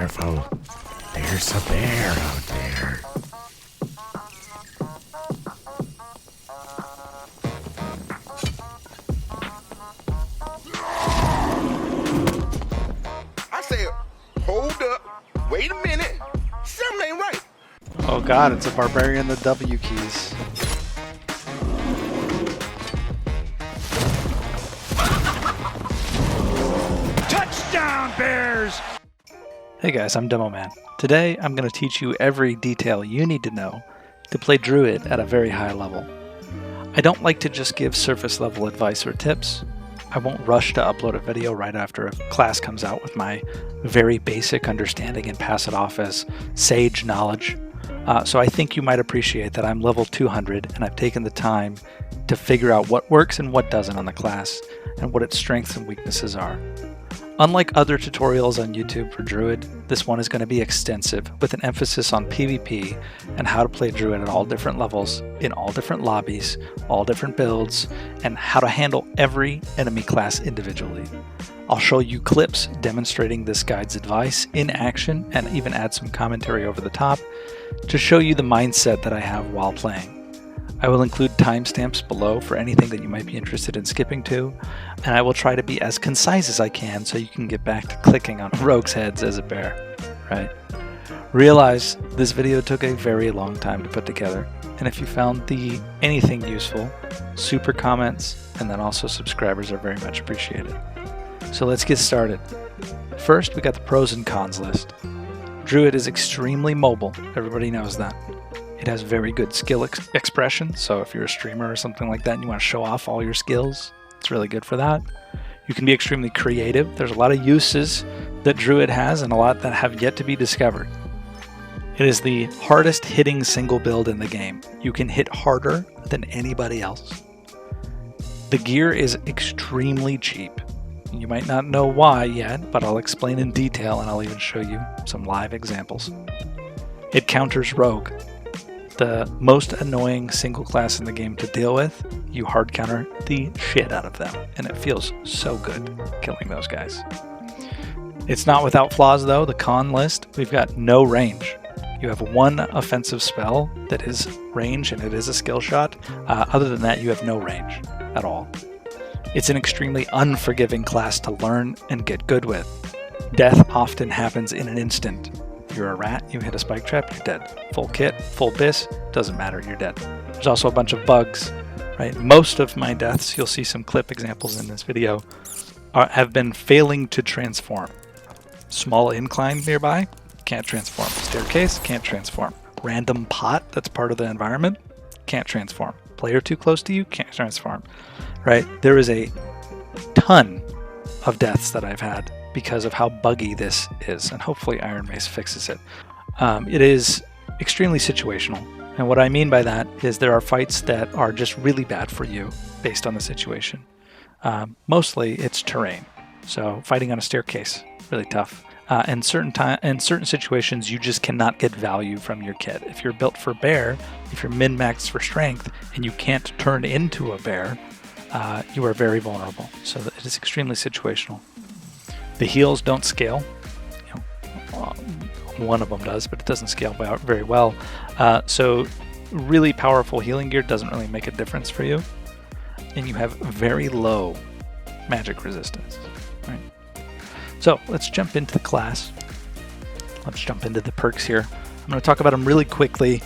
careful. There's a bear out there. I said, hold up, wait a minute, something ain't right. Oh god, it's a barbarian with W keys. Touchdown, Bears! Hey guys, I'm DemoMan. Today I'm going to teach you every detail you need to know to play Druid at a very high level. I don't like to just give surface level advice or tips. I won't rush to upload a video right after a class comes out with my very basic understanding and pass it off as sage knowledge. So I think you might appreciate that I'm level 200 and I've taken the time to figure out what works and what doesn't on the class and what its strengths and weaknesses are. Unlike other tutorials on YouTube for Druid, this one is going to be extensive with an emphasis on PvP and how to play Druid at all different levels, in all different lobbies, all different builds, and how to handle every enemy class individually. I'll show you clips demonstrating this guide's advice in action and even add some commentary over the top to show you the mindset that I have while playing. I will include timestamps below for anything that you might be interested in skipping to, and I will try to be as concise as I can so you can get back to clicking on rogues' heads as a bear, right? Realize this video took a very long time to put together, and if you found anything useful, super comments and then also subscribers are very much appreciated. So let's get started. First, we got the pros and cons list. Druid is extremely mobile, everybody knows that. It has very good skill expression, so if you're a streamer or something like that and you want to show off all your skills, it's really good for that. You can be extremely creative. There's a lot of uses that Druid has and a lot that have yet to be discovered. It is the hardest hitting single build in the game. You can hit harder than anybody else. The gear is extremely cheap. You might not know why yet, but I'll explain in detail and I'll even show you some live examples. It counters Rogue. The most annoying single class in the game to deal with, you hard counter the shit out of them, and it feels so good killing those guys. It's not without flaws though. The con list, we've got no range. You have one offensive spell that is range and it is a skill shot. Other than that, you have no range at all. It's an extremely unforgiving class to learn and get good with. Death often happens in an instant. You're a rat, you hit a spike trap, you're dead. Full kit, full bis, doesn't matter, you're dead. There's also a bunch of bugs, right? Most of my deaths, you'll see some clip examples in this video, have been failing to transform. Small incline nearby, can't transform. Staircase, can't transform. Random pot that's part of the environment, can't transform. Player too close to you, can't transform, right? There is a ton of deaths that I've had because of how buggy this is, and hopefully Iron Mace fixes it. It is extremely situational, and what I mean by that is there are fights that are just really bad for you based on the situation. Mostly it's terrain, so fighting on a staircase, really tough. In certain situations, you just cannot get value from your kit. If you're built for bear, if you're min-maxed for strength, and you can't turn into a bear, you are very vulnerable. So it is extremely situational. The heals don't scale. One of them does, but it doesn't scale very well. So really powerful healing gear doesn't really make a difference for you. And you have very low magic resistance. Right? So let's jump into the class. Let's jump into the perks here. I'm going to talk about them really quickly.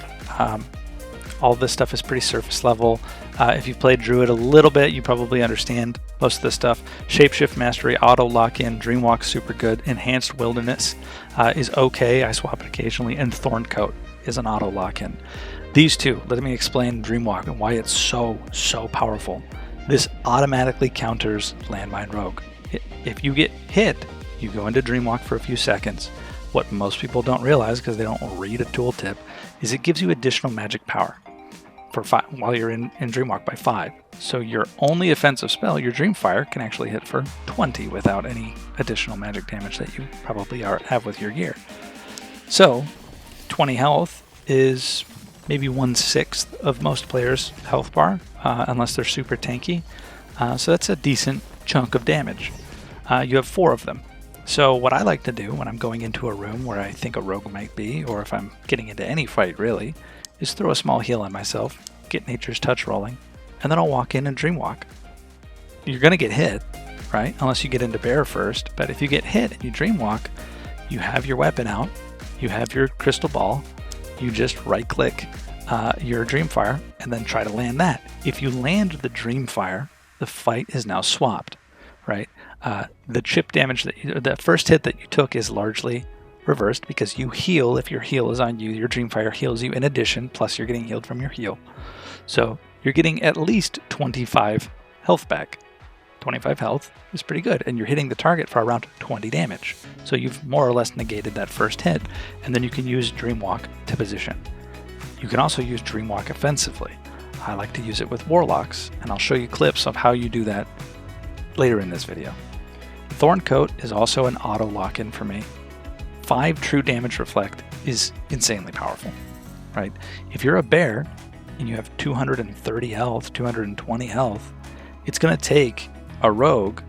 All this stuff is pretty surface level. If you've played Druid a little bit, you probably understand most of this stuff. Shapeshift Mastery, Auto Lock-In, Dreamwalk, super good. Enhanced Wilderness is okay. I swap it occasionally. And Thorncoat is an Auto Lock-In. These two, let me explain Dreamwalk and why it's so powerful. This automatically counters Landmine Rogue. If you get hit, you go into Dreamwalk for a few seconds. What most people don't realize, because they don't read a tooltip, is it gives you additional magic power for 5 while you're in Dreamwalk by 5. So your only offensive spell, your Dreamfire, can actually hit for 20 without any additional magic damage that you probably have with your gear. So 20 health is maybe 1/6 of most players' health bar, unless they're super tanky. So that's a decent chunk of damage. You have 4 of them. So what I like to do when I'm going into a room where I think a rogue might be, or if I'm getting into any fight really, is throw a small heal on myself, get Nature's Touch rolling, and then I'll walk in and Dreamwalk. You're going to get hit, right? Unless you get into bear first. But if you get hit and you Dreamwalk, you have your weapon out, you have your crystal ball, you just right-click your Dreamfire and then try to land that. If you land the Dreamfire, the fight is now swapped, right? The chip damage, the first hit that you took is largely reversed because you heal. If your heal is on you, your Dreamfire heals you in addition, plus you're getting healed from your heal. So you're getting at least 25 health back. 25 health is pretty good, and you're hitting the target for around 20 damage. So you've more or less negated that first hit, and then you can use Dreamwalk to position. You can also use Dreamwalk offensively. I like to use it with Warlocks, and I'll show you clips of how you do that later in this video. Thorncoat is also an auto lock-in for me. 5 true damage reflect is insanely powerful, right? If you're a bear and you have 230 health, 220 health, it's going to take a rogue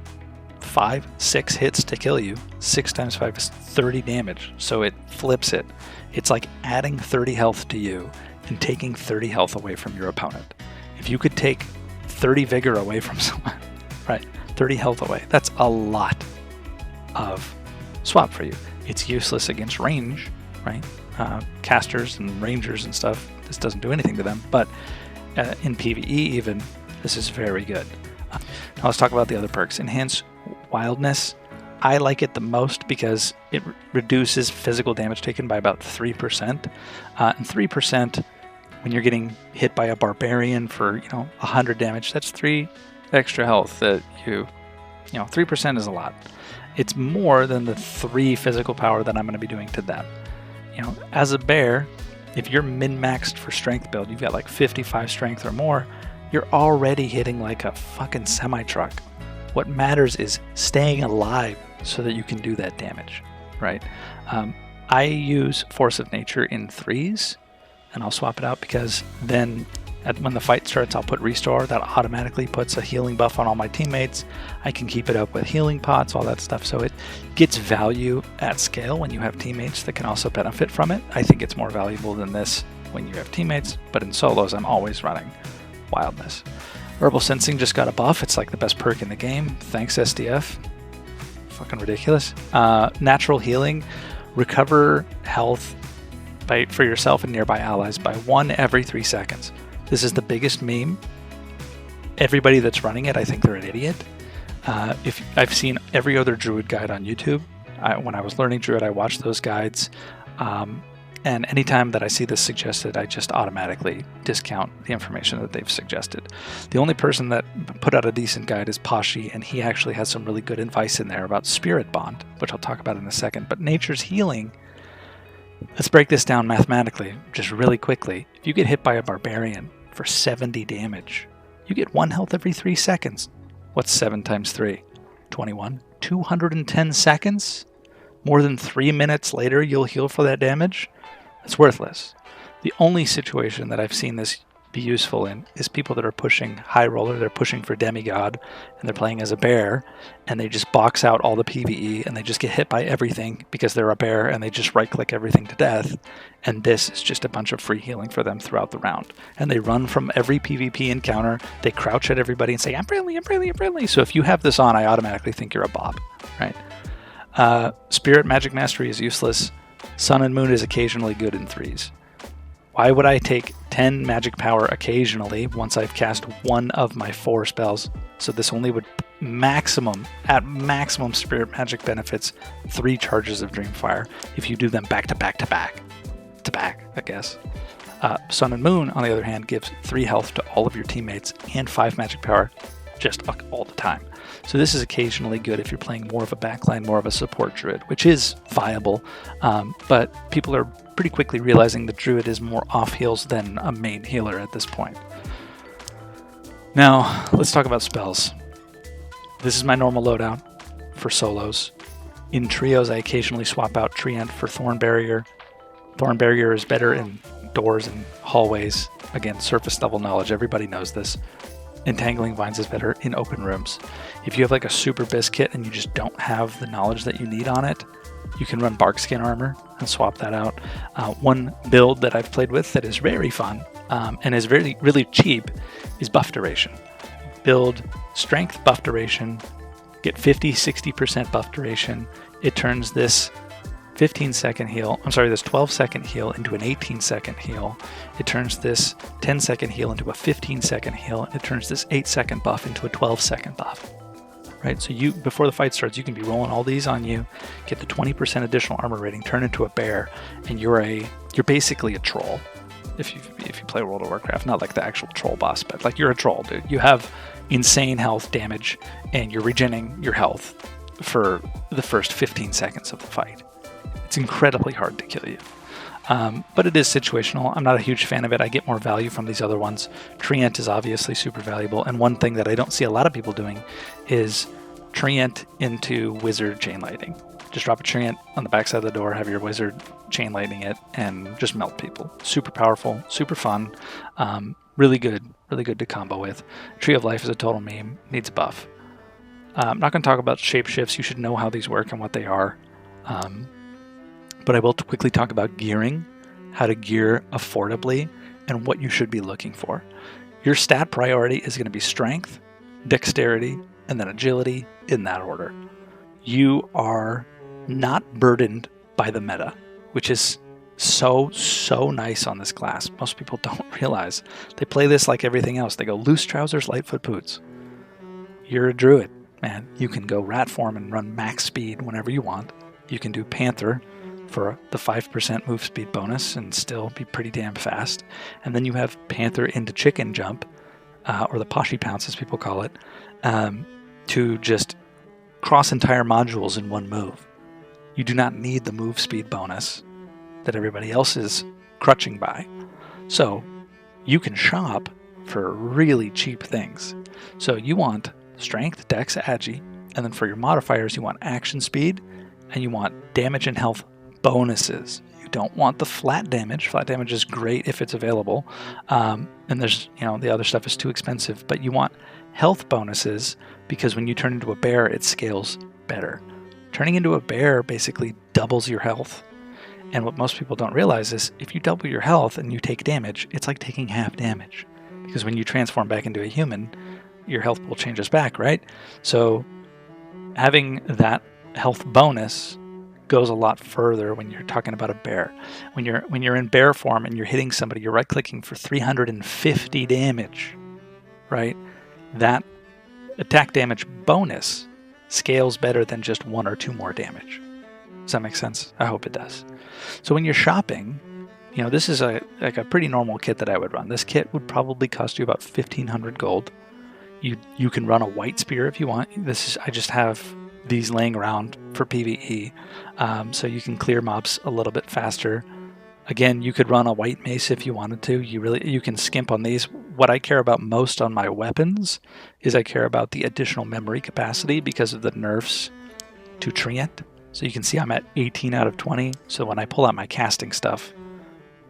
5-6 hits to kill you. 6 times 5 is 30 damage, so it flips it. It's like adding 30 health to you and taking 30 health away from your opponent. If you could take 30 vigor away from someone, right, 30 health away, that's a lot of swap for you. It's useless against range, right? Casters and rangers and stuff, this doesn't do anything to them, but in PvE even, this is very good. Now let's talk about the other perks. Enhance Wildness. I like it the most because it reduces physical damage taken by about 3%. And 3%, when you're getting hit by a barbarian for 100 damage, that's 3 extra health that 3% is a lot. It's more than the 3 physical power that I'm going to be doing to them. As a bear, if you're min-maxed for strength build, you've got like 55 strength or more, you're already hitting like a fucking semi-truck. What matters is staying alive so that you can do that damage, right? I use Force of Nature in 3s, and I'll swap it out because then when the fight starts, I'll put Restore. That automatically puts a healing buff on all my teammates. I can keep it up with healing pots, all that stuff. So it gets value at scale when you have teammates that can also benefit from it. I think it's more valuable than this when you have teammates, but in solos, I'm always running Wildness. Herbal Sensing just got a buff. It's like the best perk in the game. Thanks, SDF. Fucking ridiculous. Natural Healing. Recover health for yourself and nearby allies by 1 every 3 seconds. This is the biggest meme. Everybody that's running it, I think they're an idiot. If I've seen every other Druid guide on YouTube. When I was learning Druid, I watched those guides. And anytime that I see this suggested, I just automatically discount the information that they've suggested. The only person that put out a decent guide is Poshy, and he actually has some really good advice in there about Spirit Bond, which I'll talk about in a second. But Nature's Healing, let's break this down mathematically, just really quickly. If you get hit by a barbarian for 70 damage, you get 1 health every 3 seconds. What's 7 times 3? 21. 210 seconds? More than 3 minutes later, you'll heal for that damage? It's worthless. The only situation that I've seen this be useful in is people that are pushing high roller, they're pushing for demigod, and they're playing as a bear, and they just box out all the PvE, and they just get hit by everything because they're a bear, and they just right-click everything to death, and this is just a bunch of free healing for them throughout the round. And they run from every PvP encounter, they crouch at everybody and say, I'm friendly, I'm friendly, I'm friendly. So if you have this on, I automatically think you're a bob, right? Spirit Magic Mastery is useless. Sun and Moon is occasionally good in 3s. Why would I take 10 magic power occasionally once I've cast 1 of my 4 spells? So this only would at maximum Spirit Magic benefits 3 charges of Dreamfire if you do them back to back, I guess. Sun and Moon, on the other hand, gives 3 health to all of your teammates and 5 magic power just all the time. So this is occasionally good if you're playing more of a backline, more of a support Druid, which is viable, but people are pretty quickly realizing that Druid is more off heals than a main healer at this point. Now, let's talk about spells. This is my normal loadout for solos. In trios, I occasionally swap out Treant for Thorn Barrier. Thorn Barrier is better in doors and hallways. Again, surface level knowledge, everybody knows this. Entangling Vines is better in open rooms. If you have like a super bis kit and you just don't have the knowledge that you need on it, you can run bark skin armor and swap that out. One build that I've played with that is very fun and is really cheap is buff duration. Build strength buff duration, get 50-60% buff duration. It turns this 15-second heal, this 12-second heal into an 18-second heal. It turns this 10-second heal into a 15-second heal. It turns this 8-second buff into a 12-second buff. Right, so you, before the fight starts, you can be rolling all these on you, get the 20% additional armor rating, turn into a bear, and you're basically a troll. If you play World of Warcraft, not like the actual troll boss, but like you're a troll, dude. You have insane health damage, and you're regenerating your health for the first 15 seconds of the fight. It's incredibly hard to kill you. But it is situational. I'm not a huge fan of it. I get more value from these other ones. Treant is obviously super valuable. And one thing that I don't see a lot of people doing is Treant into Wizard Chain Lightning. Just drop a Treant on the backside of the door, have your Wizard Chain Lightning it, and just melt people. Super powerful, super fun, really good to combo with. Tree of Life is a total meme, needs a buff. I'm not going to talk about shapeshifts. You should know how these work and what they are. But I will quickly talk about gearing, how to gear affordably, and what you should be looking for. Your stat priority is going to be strength, dexterity, and then agility in that order. You are not burdened by the meta, which is so nice on this class. Most people don't realize. They play this like everything else. They go loose trousers, light foot boots. You're a druid, man. You can go rat form and run max speed whenever you want. You can do panther for the 5% move speed bonus and still be pretty damn fast. And then you have panther into chicken jump, or the Poshy pounce as people call it, to just cross entire modules in one move. You do not need the move speed bonus that everybody else is crutching by. So you can shop for really cheap things. So you want strength, dex, agi, and then for your modifiers you want action speed, and you want damage and health bonuses. You don't want the flat damage. Flat damage is great if it's available. And there's, the other stuff is too expensive, but you want health bonuses because when you turn into a bear, it scales better. Turning into a bear basically doubles your health. And what most people don't realize is if you double your health and you take damage, it's like taking half damage. Because when you transform back into a human, your health pool changes back, right? So having that health bonus goes a lot further when you're talking about a bear. When you're in bear form and you're hitting somebody, you're right-clicking for 350 damage, right? That attack damage bonus scales better than just 1 or 2 more damage. Does that make sense? I hope it does. So when you're shopping, this is a pretty normal kit that I would run. This kit would probably cost you about 1,500 gold. You can run a white spear if you want. I just have these laying around for PvE, so you can clear mobs a little bit faster. Again, you could run a white mace if you wanted to. You can skimp on these. What I care about most on my weapons is I care about the additional memory capacity because of the nerfs to Treant. So you can see I'm at 18 out of 20. So when I pull out my casting stuff,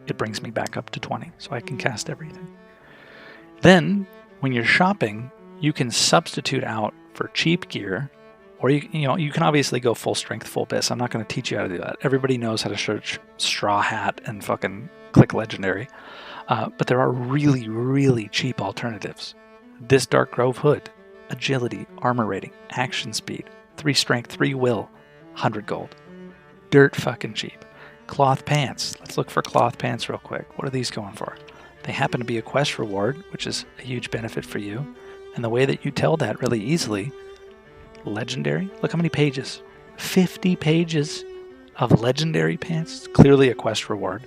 it brings me back up to 20, so I can cast everything. Then, when you're shopping, you can substitute out for cheap gear. Or you can obviously go full strength, full bis. I'm not going to teach you how to do that. Everybody knows how to search straw hat and fucking click legendary. But there are really, really cheap alternatives. This Dark Grove hood, agility, armor rating, action speed, 3 strength, 3 will, 100 gold. Dirt fucking cheap. Cloth pants. Let's look for cloth pants real quick. What are these going for? They happen to be a quest reward, which is a huge benefit for you. And the way that you tell that really easily, legendary. Look how many pages. 50 pages of legendary pants. Clearly a quest reward.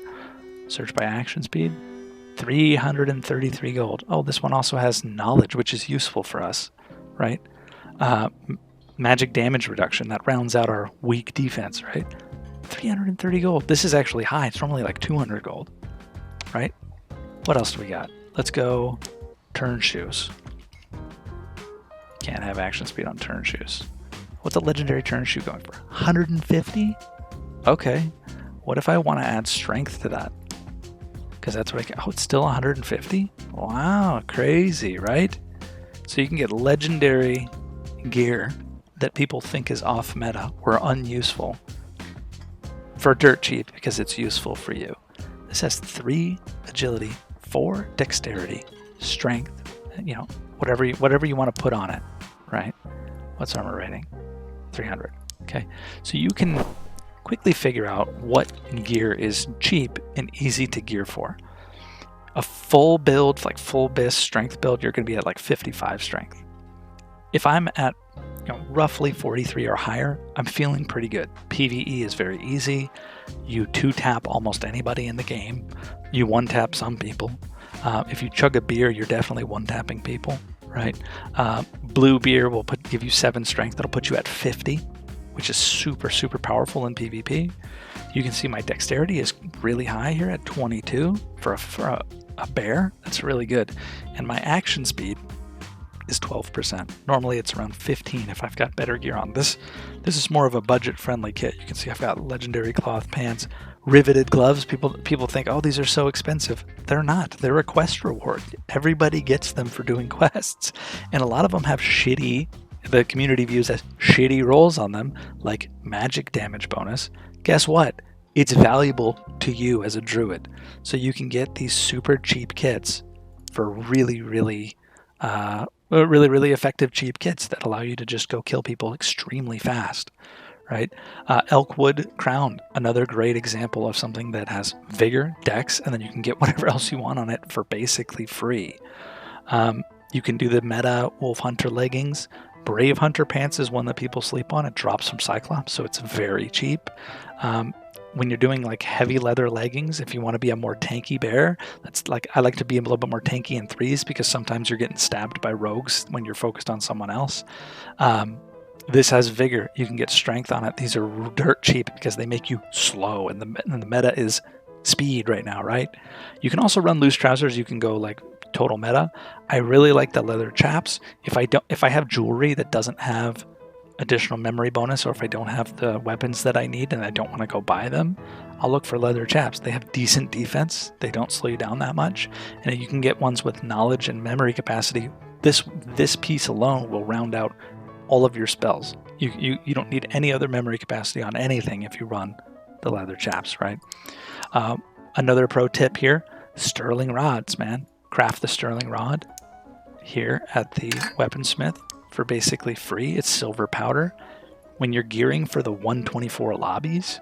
Search by action speed. 333 gold. Oh, this one also has knowledge, which is useful for us, right? Magic damage reduction. That rounds out our weak defense, right? 330 gold. This is actually high. It's normally like 200 gold, right? What else do we got? Let's go turn shoes. Can't have action speed on turn shoes. What's a legendary turn shoe going for? 150? Okay. What if I want to add strength to that? Because that's what I can. Oh, it's still 150? Wow, crazy, right? So you can get legendary gear that people think is off meta or unuseful for dirt cheap because it's useful for you. This has 3 agility, 4 dexterity, strength, you know, whatever you want to put on it, right? What's armor rating? 300. Okay, so you can quickly figure out what gear is cheap and easy to gear for. A full build, like full BIS strength build, you're going to be at like 55 strength. If I'm at roughly 43 or higher, I'm feeling pretty good. PvE is very easy. You 2-tap almost anybody in the game. You 1-tap some people. If you chug a beer, you're definitely 1-tapping people, right? Blue beer will give you 7 strength. That'll put you at 50, which is super, super powerful in PvP. You can see my dexterity is really high here at 22 for a bear. That's really good. And my action speed is 12%. Normally it's around 15 if I've got better gear on. This is more of a budget-friendly kit. You can see I've got legendary cloth pants, riveted gloves. People think, oh, these are so expensive. They're not. They're a quest reward. Everybody gets them for doing quests. And a lot of them have the community views as shitty rolls on them, like magic damage bonus. Guess what? It's valuable to you as a druid. So you can get these super cheap kits for really, really effective cheap kits that allow you to just go kill people extremely fast, right? Elkwood Crown, another great example of something that has vigor, dex, and then you can get whatever else you want on it for basically free. You can do the meta Wolf Hunter leggings. Brave Hunter pants is one that people sleep on. It drops from Cyclops, so it's very cheap. When you're doing like heavy leather leggings, if you want to be a more tanky bear, that's like, I like to be a little bit more tanky in 3s because sometimes you're getting stabbed by rogues when you're focused on someone else. This has vigor. You can get strength on it. These are dirt cheap because they make you slow, and the meta is speed right now, right? You can also run loose trousers. You can go like total meta. I really like the leather chaps. If I have jewelry that doesn't have additional memory bonus, or if I don't have the weapons that I need and I don't want to go buy them, I'll look for leather chaps. They have decent defense. They don't slow you down that much. And you can get ones with knowledge and memory capacity. This piece alone will round out all of your spells. You don't need any other memory capacity on anything if you run the leather chaps, right? Another pro tip here, sterling rods, man. Craft the sterling rod here at the weaponsmith for basically free. It's silver powder. When you're gearing for the 124 lobbies,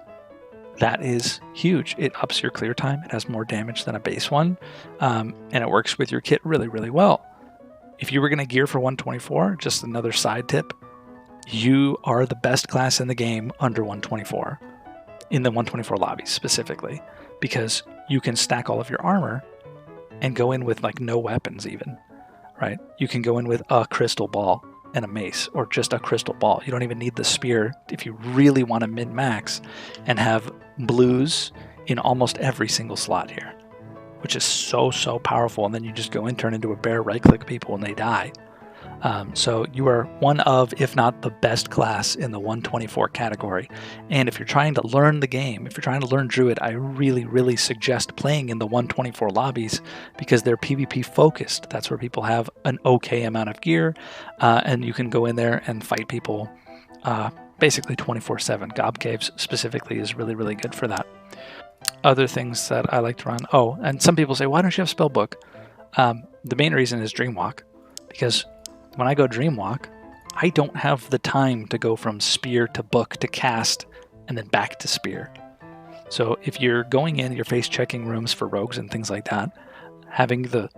that is huge. It ups your clear time. It has more damage than a base one, and it works with your kit really, really well. If you were going to gear for 124, just another side tip, you are the best class in the game under 124, in the 124 lobbies specifically, because you can stack all of your armor and go in with like no weapons even, right? You can go in with a crystal ball and a mace, or just a crystal ball. You don't even need the spear if you really want to min-max and have blues in almost every single slot here, which is so, so powerful. And then you just go in, turn into a bear, right-click people, and they die. So you are one of, if not the best class in the 124 category. And if you're trying to learn the game, if you're trying to learn Druid, I really, really suggest playing in the 124 lobbies because they're PvP focused. That's where people have an okay amount of gear, and you can go in there and fight people basically 24/7. Gob Caves specifically is really, really good for that. Other things that I like to run. Oh, and some people say, why don't you have Spellbook? The main reason is Dreamwalk, because when I go Dreamwalk, I don't have the time to go from spear to book to cast and then back to spear. So if you're going in, you're face checking rooms for rogues and things like that, having the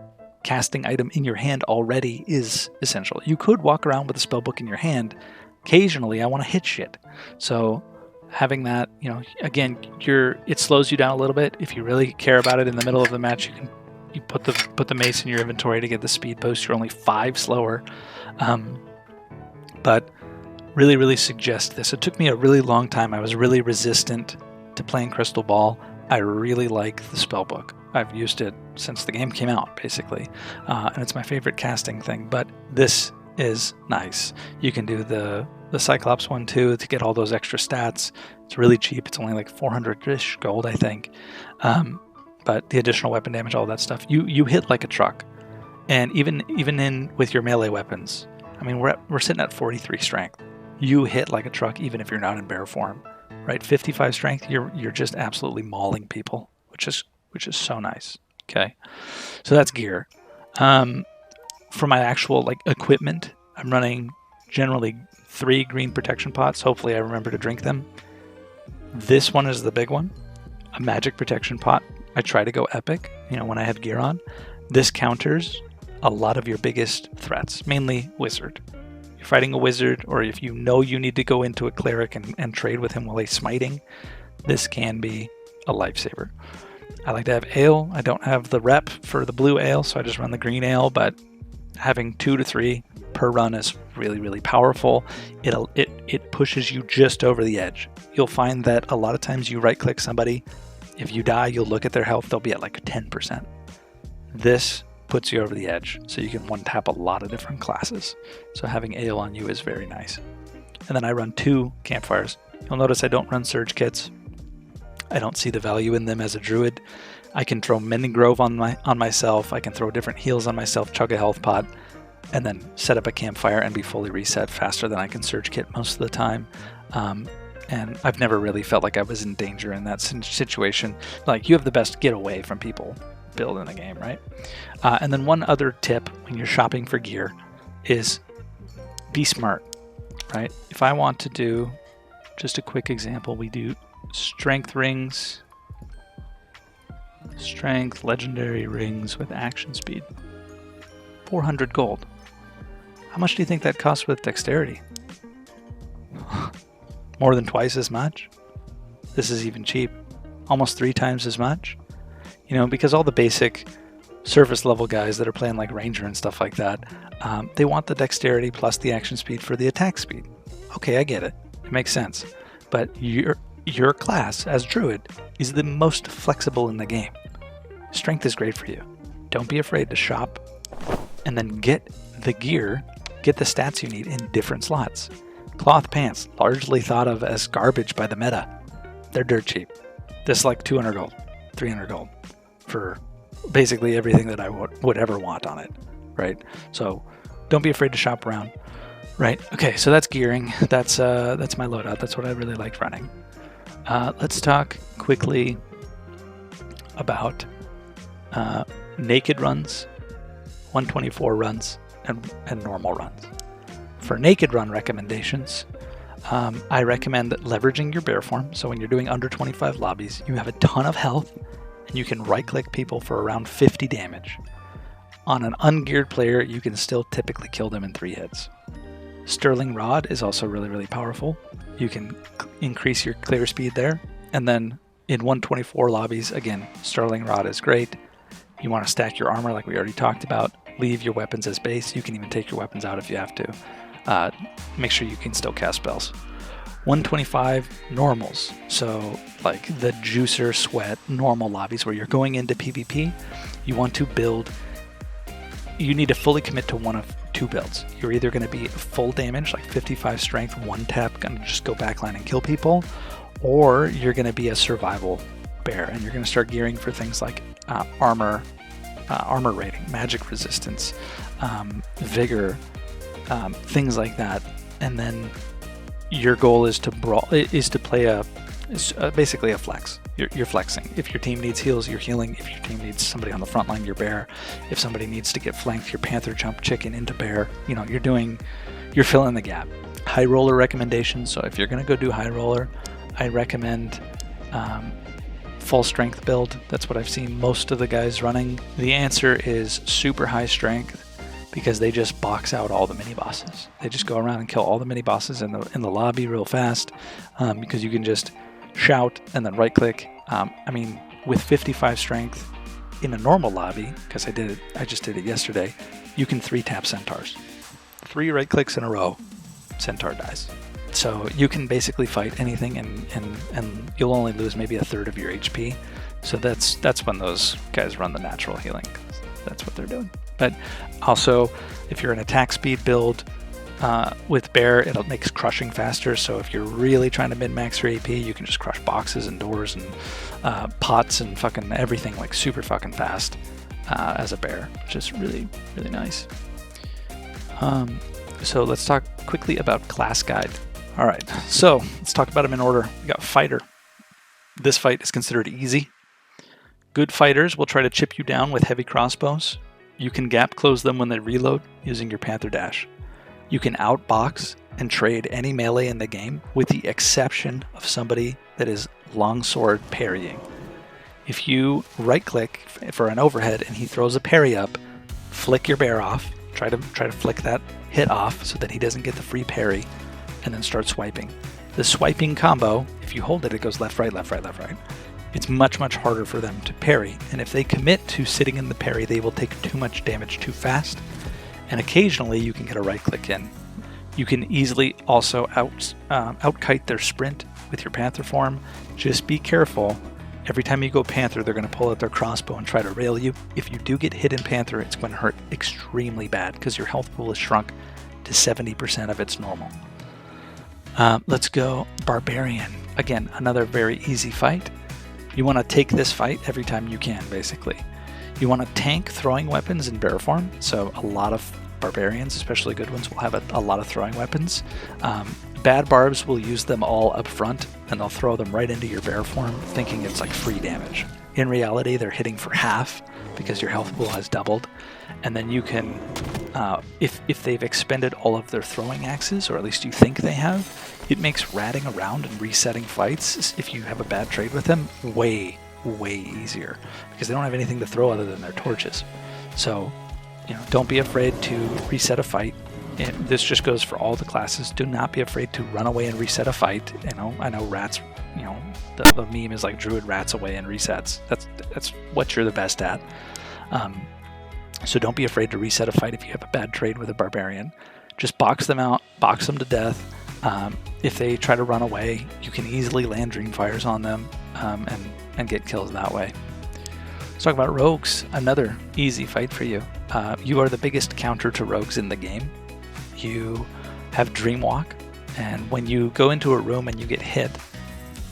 casting item in your hand already is essential. You could walk around with a spellbook in your hand. Occasionally, I want to hit shit. So having that, again, it slows you down a little bit. If you really care about it in the middle of the match, you put the mace in your inventory to get the speed boost. You're only 5 slower. But really, really suggest this. It took me a really long time. I was really resistant to playing Crystal Ball. I really like the Spellbook. I've used it since the game came out, basically. And it's my favorite casting thing. But this is nice. You can do the Cyclops one too to get all those extra stats. It's really cheap. It's only like 400-ish gold, I think. But the additional weapon damage, all that stuff, you hit like a truck. And even with your melee weapons, I mean, we're sitting at 43 strength. You hit like a truck even if you're not in bear form, right? 55 strength, you're just absolutely mauling people, which is so nice. Okay, so that's gear. For my actual like equipment, I'm running generally 3 green protection pots. Hopefully I remember to drink them. This one is the big one, a magic protection pot. I try to go epic, when I have gear on. This counters a lot of your biggest threats, mainly wizard. You're fighting a wizard, or if you know you need to go into a cleric and trade with him while he's smiting, this can be a lifesaver. I like to have ale. I don't have the rep for the blue ale, so I just run the green ale, but having 2 to 3 per run is really, really powerful. It pushes you just over the edge. You'll find that a lot of times you right click somebody, if you die, you'll look at their health, they'll be at like 10%. This puts you over the edge, so you can one tap a lot of different classes. So having ale on you is very nice. And then I run 2 campfires. You'll notice I don't run surge kits. I don't see the value in them as a druid. I can throw Mending Grove on myself. I can throw different heals on myself, chug a health pot, and then set up a campfire and be fully reset faster than I can surge kit most of the time. And I've never really felt like I was in danger in that situation. Like, you have the best getaway from people build in the game, right? And then one other tip when you're shopping for gear is be smart, right? If I want to do just a quick example, we do strength rings, strength legendary rings with action speed, 400 gold. How much do you think that costs with dexterity? More than twice as much. This is even cheap, almost 3 times as much. Because all the basic surface level guys that are playing like ranger and stuff like that, they want the dexterity plus the action speed for the attack speed. Okay, I get it. It makes sense. But your class as druid is the most flexible in the game. Strength is great for you. Don't be afraid to shop and then get the gear, get the stats you need in different slots. Cloth pants, largely thought of as garbage by the meta. They're dirt cheap. This is like 200 gold, 300 gold for basically everything that I would ever want on it, right? So don't be afraid to shop around, right? Okay, so that's gearing. That's my loadout. That's what I really like running. Let's talk quickly about naked runs, 124 runs, and normal runs. For naked run recommendations, I recommend leveraging your bear form. So when you're doing under 25 lobbies, you have a ton of health, and you can right-click people for around 50 damage. On an ungeared player, you can still typically kill them in 3 hits. Sterling Rod is also really, really powerful. You can increase your clear speed there. And then in 124 lobbies, again, Sterling Rod is great. You want to stack your armor like we already talked about. Leave your weapons as base. You can even take your weapons out if you have to. Make sure you can still cast spells. 125 normals, so like the juicer sweat normal lobbies where you're going into PvP, you want to build, you need to fully commit to one of 2 builds. You're either going to be full damage, like 55 strength, 1 tap, going to just go backline and kill people, or you're going to be a survival bear and you're going to start gearing for things like armor rating, magic resistance, vigor, things like that. And then your goal is to play basically a flex. You're flexing. If your team needs heals, you're healing. If your team needs somebody on the front line, you're bear. If somebody needs to get flanked, you're panther, jump chicken into bear. You're filling the gap. High roller recommendations. So if you're going to go do high roller, I recommend full strength build. That's what I've seen most of the guys running. The answer is super high strength, because they just box out all the mini bosses. They just go around and kill all the mini bosses in the lobby real fast, because you can just shout and then right click. With 55 strength in a normal lobby, because I just did it yesterday, you can 3-tap centaurs. 3 right clicks in a row, centaur dies. So you can basically fight anything, and you'll only lose maybe 1/3 of your HP. So that's when those guys run the natural healing. That's what they're doing. But also, if you're an attack speed build with bear, it makes crushing faster. So if you're really trying to min-max your AP, you can just crush boxes and doors and pots and fucking everything like super fucking fast as a bear, which is really, really nice. So let's talk quickly about class guide. All right, so let's talk about them in order. We got fighter. This fight is considered easy. Good fighters will try to chip you down with heavy crossbows. You can gap close them when they reload using your panther dash. You can outbox and trade any melee in the game with the exception of somebody that is longsword parrying. If you right click for an overhead and he throws a parry up, flick your bear off, try to flick that hit off so that he doesn't get the free parry, and then start swiping. The swiping combo, if you hold it, it goes left, right, left, right, left, right. It's much, much harder for them to parry, and if they commit to sitting in the parry, they will take too much damage too fast, and occasionally you can get a right click in. You can easily also out-kite their sprint with your panther form. Just be careful. Every time you go panther, they're going to pull out their crossbow and try to rail you. If you do get hit in panther, it's going to hurt extremely bad because your health pool is shrunk to 70% of its normal. Let's go barbarian. Again, another very easy fight. You want to take this fight every time you can, basically. You want to tank throwing weapons in bear form. So a lot of barbarians, especially good ones, will have a lot of throwing weapons. Bad barbs will use them all up front, and they'll throw them right into your bear form, thinking it's like free damage. In reality, they're hitting for half because your health pool has doubled. And then you can, if they've expended all of their throwing axes, or at least you think they have, it makes ratting around and resetting fights, if you have a bad trade with them, way, way easier. Because they don't have anything to throw other than their torches. So, don't be afraid to reset a fight. This just goes for all the classes. Do not be afraid to run away and reset a fight. I know rats, the meme is like Druid rats away and resets. That's what you're the best at. So don't be afraid to reset a fight if you have a bad trade with a barbarian. Just box them out, box them to death. If they try to run away, you can easily land Dreamfires on them and get kills that way. Let's talk about rogues. Another easy fight for you. You are the biggest counter to rogues in the game. You have Dreamwalk, and when you go into a room and you get hit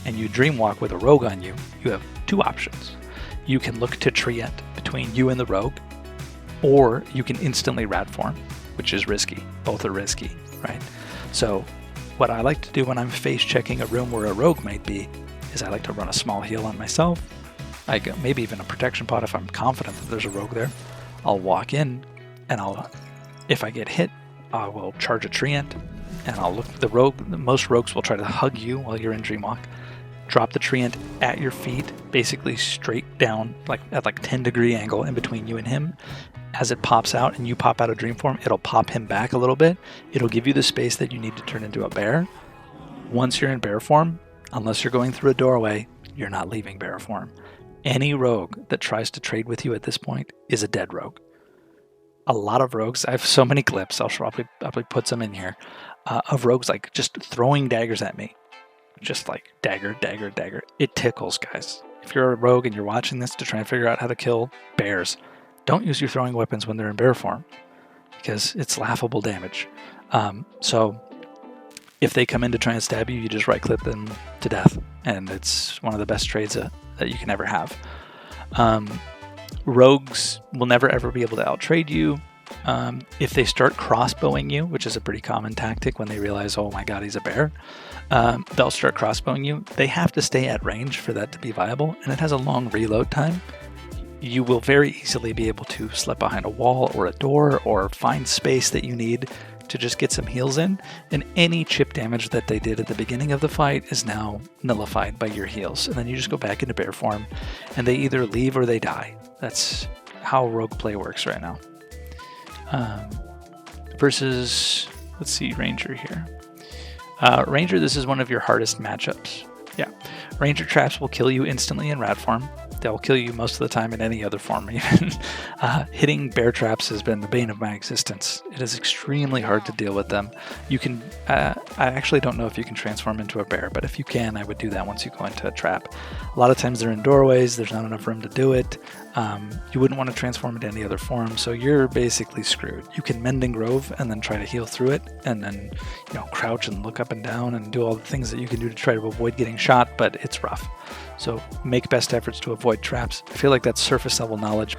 and you Dreamwalk with a rogue on you, you have two options. You can look to treant between you and the rogue, or you can instantly rat form, which is risky. Both are risky, right? So what I like to do when I'm face checking a room where a rogue might be is I like to run a small heal on myself, maybe even a protection pot if I'm confident that there's a rogue there. I'll walk in and if I get hit, I will charge a treant and I'll look the rogue. Most rogues will try to hug you while you're in Dreamwalk. Drop the treant at your feet, basically straight down, at 10-degree angle in between you and him. As it pops out and you pop out of dream form, it'll pop him back a little bit. It'll give you the space that you need to turn into a bear. Once you're in bear form, unless you're going through a doorway, you're not leaving bear form. Any rogue that tries to trade with you at this point is a dead rogue. A lot of rogues, I have so many clips, I'll probably put some in here, of rogues just throwing daggers at me. Just dagger, dagger, dagger. It tickles, guys. If you're a rogue and you're watching this to try and figure out how to kill bears, don't use your throwing weapons when they're in bear form, because it's laughable damage. So if they come in to try and stab you, you just right-click them to death, and it's one of the best trades that you can ever have. Rogues will never ever be able to outtrade you. If they start crossbowing you, which is a pretty common tactic when they realize, oh my god, he's a bear, they'll start crossbowing you. They have to stay at range for that to be viable, and it has a long reload time. You will very easily be able to slip behind a wall or a door or find space that you need to just get some heals in, and any chip damage that they did at the beginning of the fight is now nullified by your heals, and then you just go back into bear form, and they either leave or they die. That's how rogue play works right now. Versus, let's see, Ranger here. Ranger, this is one of your hardest matchups. Yeah, Ranger traps will kill you instantly in rat form. They'll kill you most of the time in any other form even. Hitting bear traps has been the bane of my existence. It is extremely hard to deal with them. You can, I actually don't know if you can transform into a bear, but if you can, I would do that once you go into a trap. A lot of times they're in doorways, there's not enough room to do it. You wouldn't want to transform into any other form, so you're basically screwed. You can mend and grove and then try to heal through it, and then crouch and look up and down and do all the things that you can do to try to avoid getting shot, but it's rough. So make best efforts to avoid traps. I feel like that's surface level knowledge.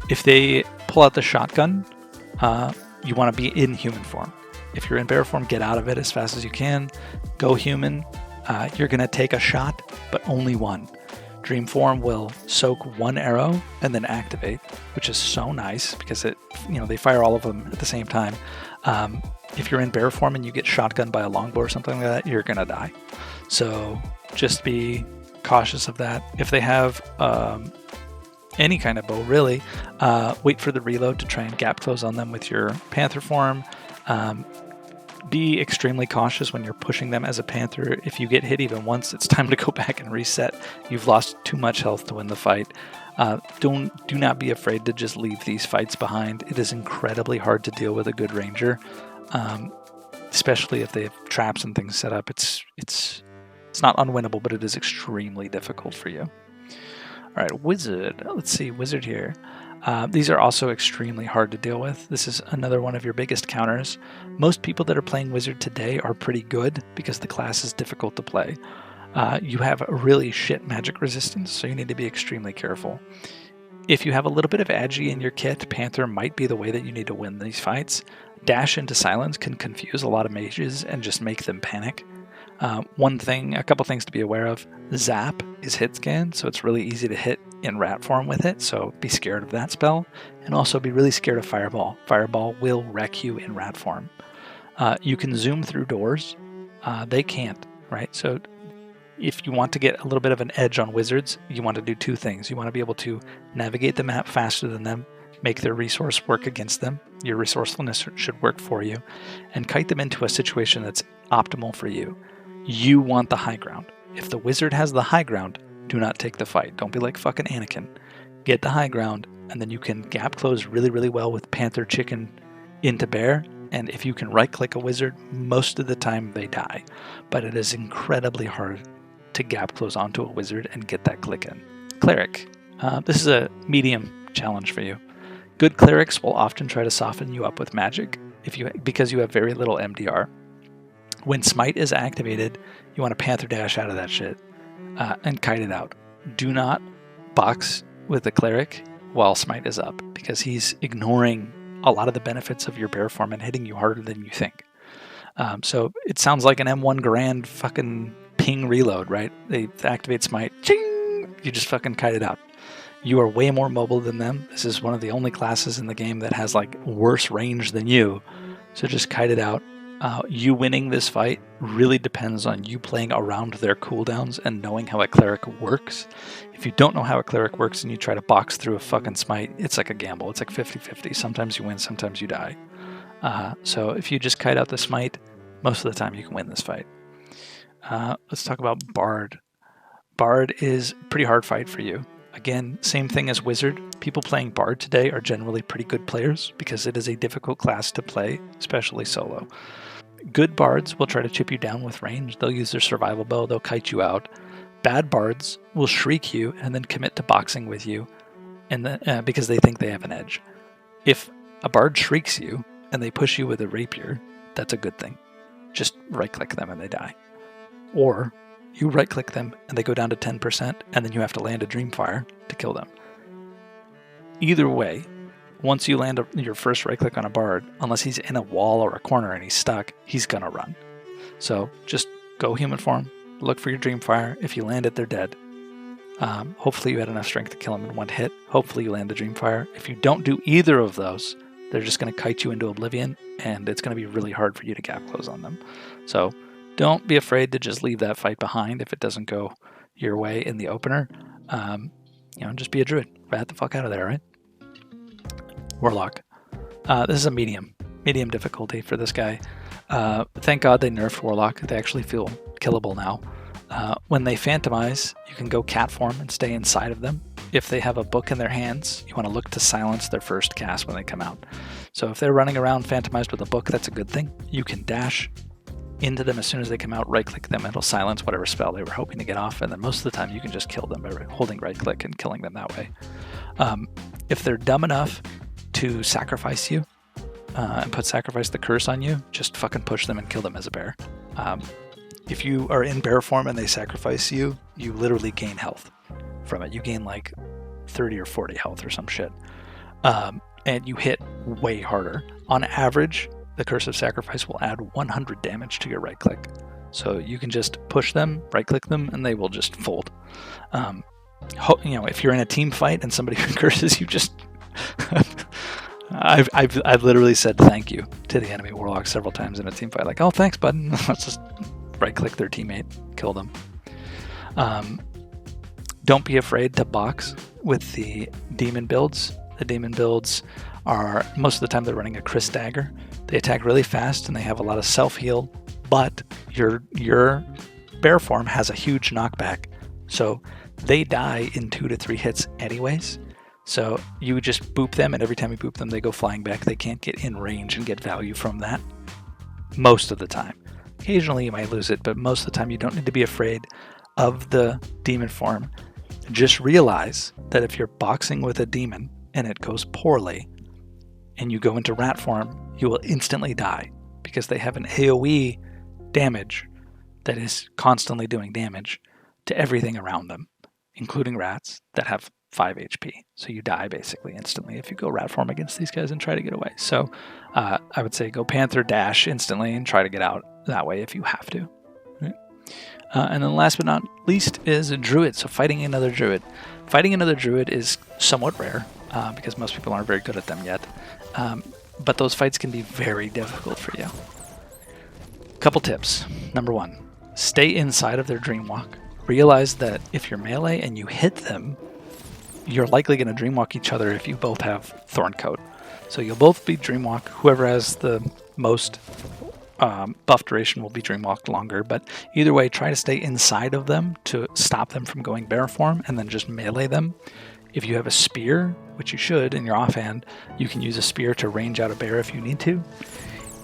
If they pull out the shotgun, you want to be in human form. If you're in bear form, get out of it as fast as you can. Go human. You're going to take a shot, but only one. Dream form will soak one arrow and then activate, which is so nice because they fire all of them at the same time. If you're in bear form and you get shotgunned by a longbow or something like that, you're going to die. So just be cautious of that. If they have any kind of bow, really, wait for the reload to try and gap close on them with your panther form. Be extremely cautious when you're pushing them as a panther. If you get hit even once, it's time to go back and reset. You've lost too much health to win the fight. Do not be afraid to just leave these fights behind. It is incredibly hard to deal with a good ranger, especially if they have traps and things set up. It's not unwinnable, but it is extremely difficult for you. All right, wizard. Let's see, wizard here. These are also extremely hard to deal with. This is another one of your biggest counters. Most people that are playing wizard today are pretty good because the class is difficult to play. You have a really shit magic resistance, so you need to be extremely careful. If you have a little bit of agi in your kit, panther might be the way that you need to win these fights. Dash into silence can confuse a lot of mages and just make them panic. A couple things to be aware of. Zap is hit scan, so it's really easy to hit in rat form with it, so be scared of that spell. And also be really scared of Fireball. Fireball will wreck you in rat form. You can zoom through doors. They can't, right? So if you want to get a little bit of an edge on wizards, you want to do two things. You want to be able to navigate the map faster than them, make their resource work against them. Your resourcefulness should work for you, and kite them into a situation that's optimal for you. You want the high ground. If the wizard has the high ground, do not take the fight. Don't be like fucking Anakin. Get the high ground, and then you can gap close really, really well with panther chicken into bear. And if you can right-click a wizard, most of the time they die. But it is incredibly hard to gap close onto a wizard and get that click in. Cleric. This is a medium challenge for you. Good clerics will often try to soften you up with magic because you have very little MDR. When Smite is activated, you want to Panther Dash out of that shit and kite it out. Do not box with the Cleric while Smite is up, because he's ignoring a lot of the benefits of your bear form and hitting you harder than you think. So it sounds like an M1 Grand fucking ping reload, right? They activate Smite, ching! You just fucking kite it out. You are way more mobile than them. This is one of the only classes in the game that has like worse range than you. So just kite it out. You winning this fight really depends on you playing around their cooldowns and knowing how a cleric works. If you don't know how a cleric works and you try to box through a fucking smite, it's like a gamble. It's like 50-50. Sometimes you win, sometimes you die. So if you just kite out the smite, most of the time you can win this fight. Let's talk about Bard. Bard is a pretty hard fight for you. Again, same thing as Wizard. People playing Bard today are generally pretty good players because it is a difficult class to play, especially solo. Good Bards will try to chip you down with range. They'll use their survival bow, they'll kite you out. Bad Bards will shriek you and then commit to boxing with you because they think they have an edge. If a Bard shrieks you and they push you with a rapier, that's a good thing. Just right-click them and they die. Or you right-click them and they go down to 10%, and then you have to land a Dreamfire to kill them. Either way, once you land your first right-click on a Bard, unless he's in a wall or a corner and he's stuck, he's gonna run. So just go human form, look for your Dreamfire. If you land it, they're dead. Hopefully you had enough strength to kill him in one hit. Hopefully you land the Dreamfire. If you don't do either of those, they're just gonna kite you into oblivion, and it's gonna be really hard for you to gap close on them. So don't be afraid to just leave that fight behind if it doesn't go your way in the opener. Just be a druid. Rat the fuck out of there, right? Warlock. This is a medium difficulty for this guy. Thank God they nerfed Warlock. They actually feel killable now. When they phantomize, you can go cat form and stay inside of them. If they have a book in their hands, you want to look to silence their first cast when they come out. So if they're running around phantomized with a book, that's a good thing. You can dash into them as soon as they come out, right-click them, it'll silence whatever spell they were hoping to get off, and then most of the time you can just kill them by holding right-click and killing them that way. If they're dumb enough to sacrifice you and sacrifice the curse on you, just fucking push them and kill them as a bear. If you are in bear form and they sacrifice you, you literally gain health from it. You gain like 30 or 40 health or some shit. And you hit way harder. On average, the Curse of Sacrifice will add 100 damage to your right click. So you can just push them, right click them, and they will just fold. If you're in a team fight and somebody curses you, just I've literally said thank you to the enemy warlock several times in a team fight. Like, oh, thanks, bud. Let's just right click their teammate, kill them. Don't be afraid to box with the demon builds. The demon builds are, most of the time they're running a Chris Dagger. They attack really fast and they have a lot of self-heal, but your bear form has a huge knockback. So they die in 2 to 3 hits anyways. So you just boop them, and every time you boop them, they go flying back. They can't get in range and get value from that most of the time. Occasionally you might lose it, but most of the time you don't need to be afraid of the demon form. Just realize that if you're boxing with a demon and it goes poorly and you go into rat form, you will instantly die because they have an AoE damage that is constantly doing damage to everything around them, including rats that have 5 HP. So you die basically instantly if you go rat form against these guys and try to get away. So I would say go panther, dash instantly, and try to get out that way if you have to. Right? And then last but not least is a druid. So fighting another druid. Fighting another druid is somewhat rare because most people aren't very good at them yet. But those fights can be very difficult for you. Couple tips. Number 1, stay inside of their dream walk. Realize that if you're melee and you hit them, you're likely going to dreamwalk each other if you both have Thorncoat. So you'll both be dreamwalk. Whoever has the most buff duration will be dreamwalked longer, but either way, try to stay inside of them to stop them from going bear form, and then just melee them. If you have a spear, which you should in your offhand, you can use a spear to range out a bear if you need to.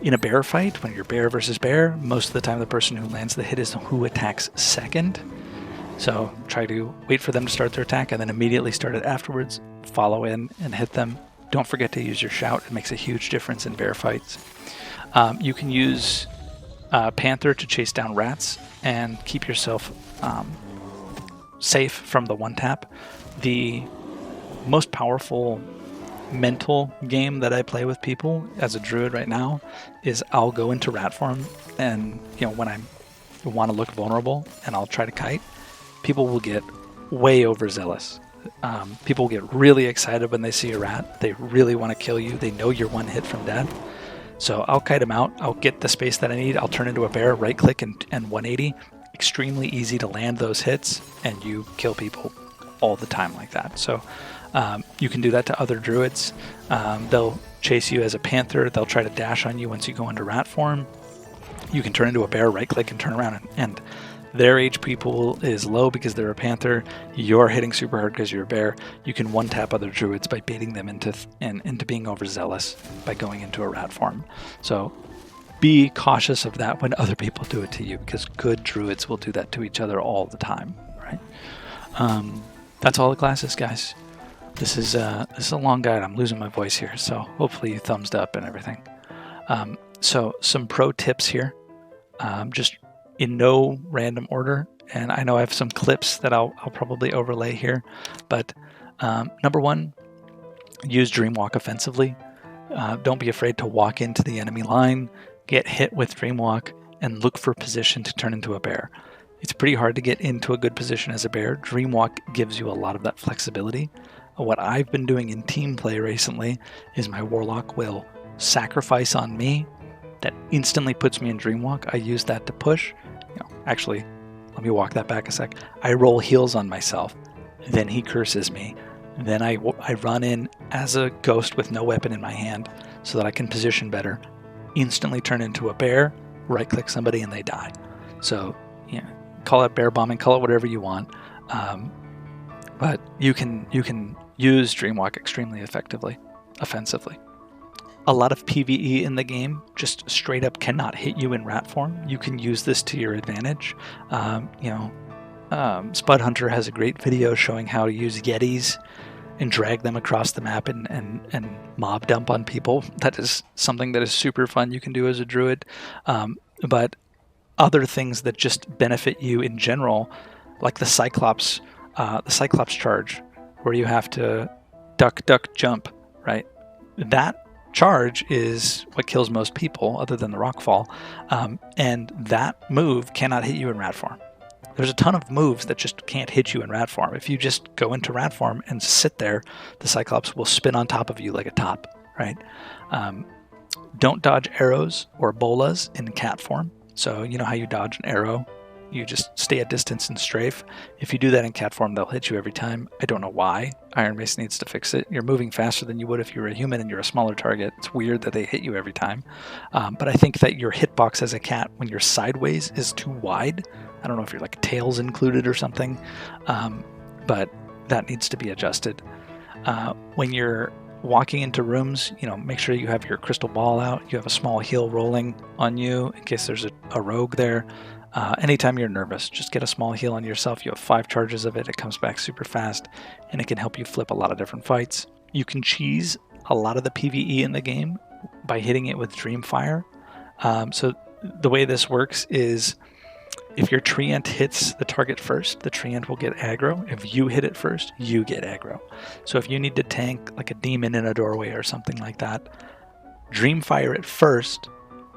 In a bear fight, when you're bear versus bear, most of the time the person who lands the hit is who attacks second. So try to wait for them to start their attack and then immediately start it afterwards. Follow in and hit them. Don't forget to use your shout. It makes a huge difference in bear fights. You can use Panther to chase down rats and keep yourself safe from the one tap. The most powerful mental game that I play with people as a druid right now is I'll go into rat form, and when I want to look vulnerable and I'll try to kite, people will get way overzealous. People get really excited when they see a rat. They really want to kill you. They know you're one hit from death. So I'll kite them out. I'll get the space that I need. I'll turn into a bear, right click and 180. Extremely easy to land those hits, and you kill people all the time like that. So you can do that to other druids. They'll chase you as a panther. They'll try to dash on you once you go into rat form. You can turn into a bear, right click and turn around, and their HP pool is low because they're a panther. You're hitting super hard because you're a bear. You can one-tap other druids by baiting them into being overzealous by going into a rat form. So be cautious of that when other people do it to you, because good druids will do that to each other all the time, right? That's all the classes, guys. This is a long guide. I'm losing my voice here, so hopefully you thumbs up and everything. So some pro tips here. Just in no random order, and I know I have some clips that I'll probably overlay here, but number 1, use Dreamwalk offensively. Don't be afraid to walk into the enemy line, get hit with Dreamwalk, and look for position to turn into a bear. It's pretty hard to get into a good position as a bear. Dreamwalk gives you a lot of that flexibility. What I've been doing in team play recently is my Warlock will sacrifice on me. That instantly puts me in Dreamwalk. I use that to push. Actually, let me walk that back a sec. I roll heals on myself. Then he curses me. Then I run in as a ghost with no weapon in my hand so that I can position better. Instantly turn into a bear, right-click somebody, and they die. So, call it bear bombing, call it whatever you want. But you can use Dreamwalk extremely effectively, offensively. A lot of PvE in the game just straight up cannot hit you in rat form. You can use this to your advantage. Spud Hunter has a great video showing how to use Yetis and drag them across the map and mob dump on people. That is something that is super fun you can do as a druid. But other things that just benefit you in general, like the Cyclops charge, where you have to duck, jump, right? That charge is what kills most people other than the rockfall, and that move cannot hit you in rat form. There's a ton of moves that just can't hit you in rat form. If you just go into rat form and sit there, the Cyclops will spin on top of you like a top, right? Don't dodge arrows or bolas in cat form. So you know how you dodge an arrow? You just stay at distance and strafe. If you do that in cat form, they'll hit you every time. I don't know why. Iron Mace needs to fix it. You're moving faster than you would if you were a human and you're a smaller target. It's weird that they hit you every time. But I think that your hitbox as a cat when you're sideways is too wide. I don't know if you're like tails included or something, but that needs to be adjusted. When you're walking into rooms, make sure you have your crystal ball out. You have a small heal rolling on you in case there's a rogue there. Anytime you're nervous, just get a small heal on yourself. You have 5 charges of it. It comes back super fast, and it can help you flip a lot of different fights. You can cheese a lot of the PvE in the game by hitting it with Dreamfire. So the way this works is if your treant hits the target first, the treant will get aggro. If you hit it first, you get aggro. So if you need to tank like a demon in a doorway or something like that, Dreamfire it first,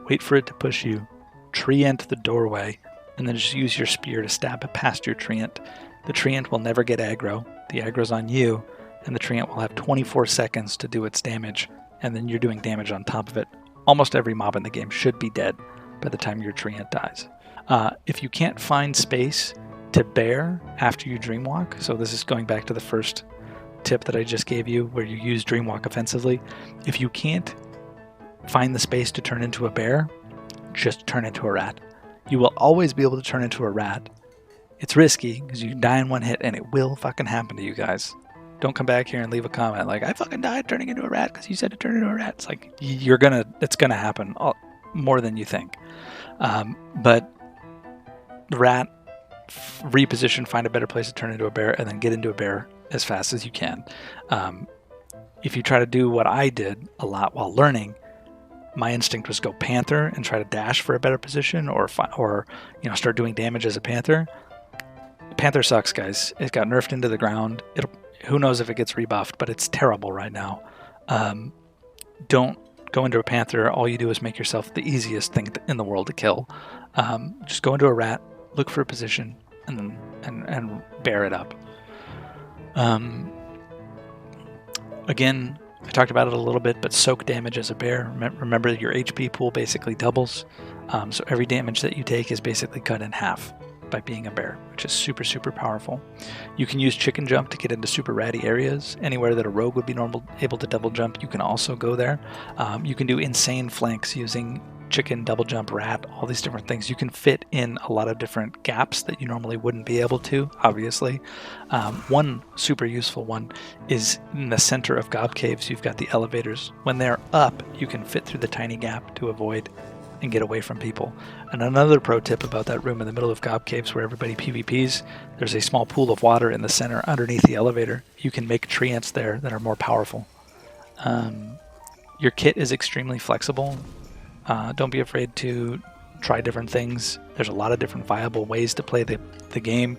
wait for it to push you, treant the doorway, and then just use your spear to stab it past your treant. The treant will never get aggro. The aggro's on you, and the treant will have 24 seconds to do its damage, and then you're doing damage on top of it. Almost every mob in the game should be dead by the time your treant dies. If you can't find space to bear after you dreamwalk, so this is going back to the first tip that I just gave you where you use dreamwalk offensively. If you can't find the space to turn into a bear, just turn into a rat. You will always be able to turn into a rat. It's risky because you die in one hit and it will fucking happen to you guys. Don't come back here and leave a comment like, I fucking died turning into a rat because you said to turn into a rat. It's like, it's gonna happen more than you think. But rat, reposition, find a better place to turn into a bear, and then get into a bear as fast as you can. If you try to do what I did a lot while learning, my instinct was go panther and try to dash for a better position, or start doing damage as a panther. Panther sucks, guys. It got nerfed into the ground. Who knows if it gets rebuffed, but it's terrible right now. Don't go into a panther. All you do is make yourself the easiest thing in the world to kill. Just go into a rat, look for a position, and bear it up. Again, I talked about it a little bit, but soak damage as a bear. Remember your HP pool basically doubles. So every damage that you take is basically cut in half by being a bear, which is super, super powerful. You can use chicken jump to get into super ratty areas. Anywhere that a rogue would be able to double jump, you can also go there. You can do insane flanks using chicken, double jump, rat, all these different things. You can fit in a lot of different gaps that you normally wouldn't be able to, obviously. One super useful one is in the center of gob caves, you've got the elevators. When they're up, you can fit through the tiny gap to avoid and get away from people. And another pro tip about that room in the middle of gob caves where everybody PvPs, there's a small pool of water in the center underneath the elevator. You can make treants there that are more powerful. Your kit is extremely flexible. Don't be afraid to try different things. There's a lot of different viable ways to play the game.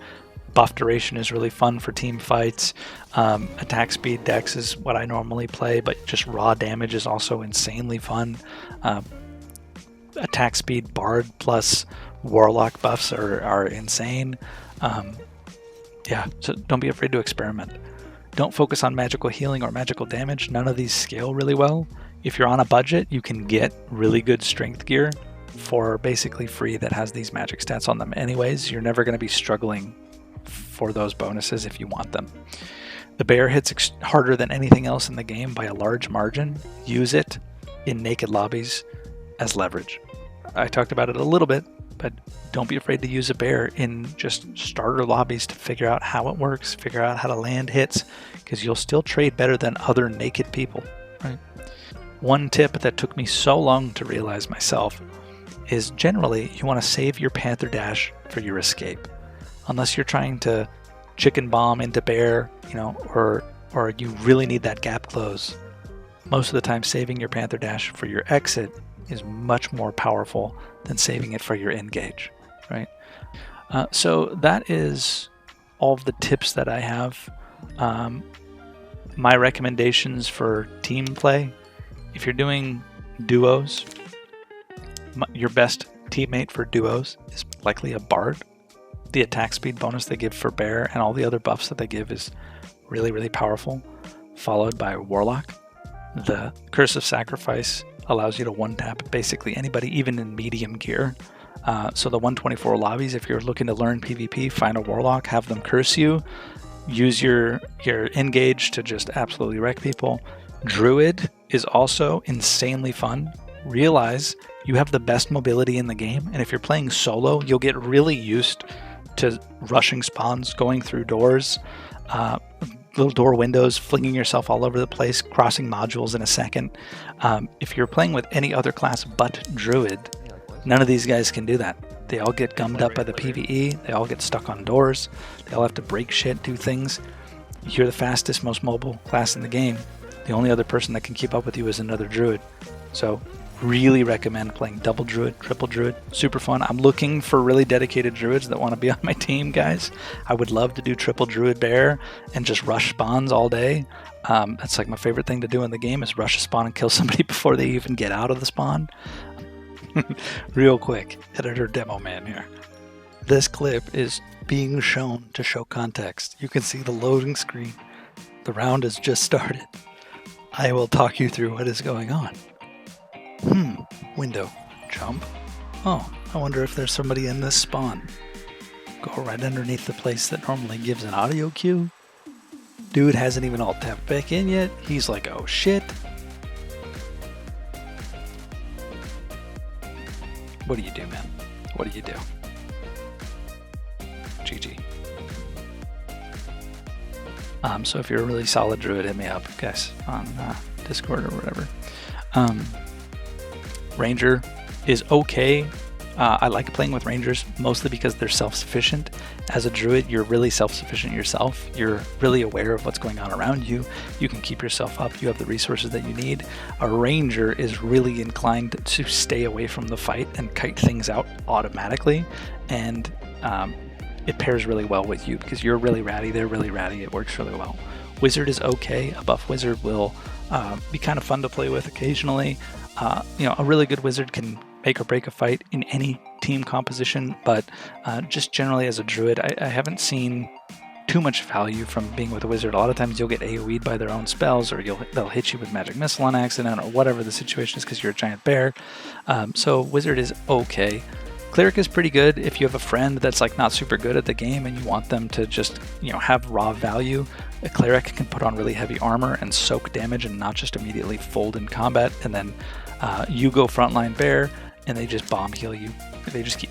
Buff duration is really fun for team fights. Attack speed dex is what I normally play, but just raw damage is also insanely fun. Attack speed bard plus warlock buffs are insane. So don't be afraid to experiment. Don't focus on magical healing or magical damage. None of these scale really well. If you're on a budget, you can get really good strength gear for basically free that has these magic stats on them anyways. You're never going to be struggling for those bonuses if you want them. The bear hits harder than anything else in the game by a large margin. Use it in naked lobbies as leverage. I talked about it a little bit, but don't be afraid to use a bear in just starter lobbies to figure out how it works, figure out how to land hits, because you'll still trade better than other naked people, right? One tip that took me so long to realize myself is generally you want to save your panther dash for your escape. Unless you're trying to chicken bomb into bear, or you really need that gap close. Most of the time saving your panther dash for your exit is much more powerful than saving it for your engage, right? So that is all of the tips that I have. My recommendations for team play if you're doing duos, your best teammate for duos is likely a bard. The attack speed bonus they give for bear and all the other buffs that they give is really, really powerful, followed by warlock. The Curse of Sacrifice allows you to one-tap basically anybody, even in medium gear. So the 124 lobbies, if you're looking to learn PvP, find a warlock, have them curse you, use your engage to just absolutely wreck people. Druid is also insanely fun. Realize you have the best mobility in the game, and if you're playing solo, you'll get really used to rushing spawns, going through doors, little door windows, flinging yourself all over the place, crossing modules in a second. If you're playing with any other class but Druid, none of these guys can do that. They all get gummed up by the PvE, they all get stuck on doors, they all have to break shit, do things. You're the fastest, most mobile class in the game. The only other person that can keep up with you is another Druid. So really recommend playing double Druid, triple Druid, super fun. I'm looking for really dedicated Druids that want to be on my team, guys. I would love to do triple Druid bear and just rush spawns all day. That's like my favorite thing to do in the game is rush a spawn and kill somebody before they even get out of the spawn. Real quick, editor demo man here. This clip is being shown to show context. You can see the loading screen. The round has just started. I will talk you through what is going on. Window. Jump. Oh, I wonder if there's somebody in this spawn. Go right underneath the place that normally gives an audio cue. Dude hasn't even all tapped back in yet. He's like, oh shit. What do you do, man? What do you do? GG. So if you're a really solid Druid, hit me up, guys, on Discord or whatever. Ranger is okay. I like playing with Rangers mostly because they're self-sufficient. As a Druid, you're really self-sufficient yourself. You're really aware of what's going on around you. You can keep yourself up. You have the resources that you need. A Ranger is really inclined to stay away from the fight and kite things out automatically. And it pairs really well with you because you're really ratty, they're really ratty. It works really well. Wizard is okay. A buff Wizard will be kind of fun to play with occasionally. A really good Wizard can make or break a fight in any team composition, but just generally as a Druid, I haven't seen too much value from being with a Wizard. A lot of times you'll get AoE'd by their own spells, or they'll hit you with Magic Missile on accident, or whatever the situation is because you're a giant bear. So Wizard is okay. Cleric is pretty good if you have a friend that's like not super good at the game and you want them to just have raw value. A cleric can put on really heavy armor and soak damage and not just immediately fold in combat, and then you go frontline bear and they just bomb heal you. They just keep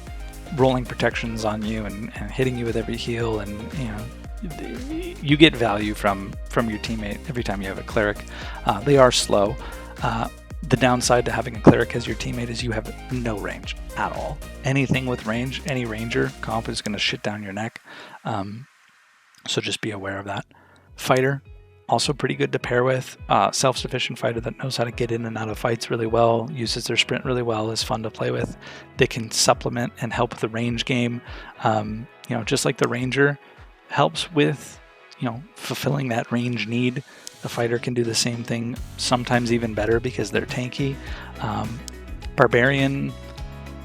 rolling protections on you and hitting you with every heal, and you get value from your teammate every time you have a cleric. They are slow. The downside to having a cleric as your teammate is you have no range at all. Anything with range, any ranger comp is going to shit down your neck. So just be aware of that. Fighter, also pretty good to pair with. Self-sufficient fighter that knows how to get in and out of fights really well, uses their sprint really well, is fun to play with. They can supplement and help with the range game. Just like the ranger helps with, fulfilling that range need. The fighter can do the same thing, sometimes even better because they're tanky. Barbarian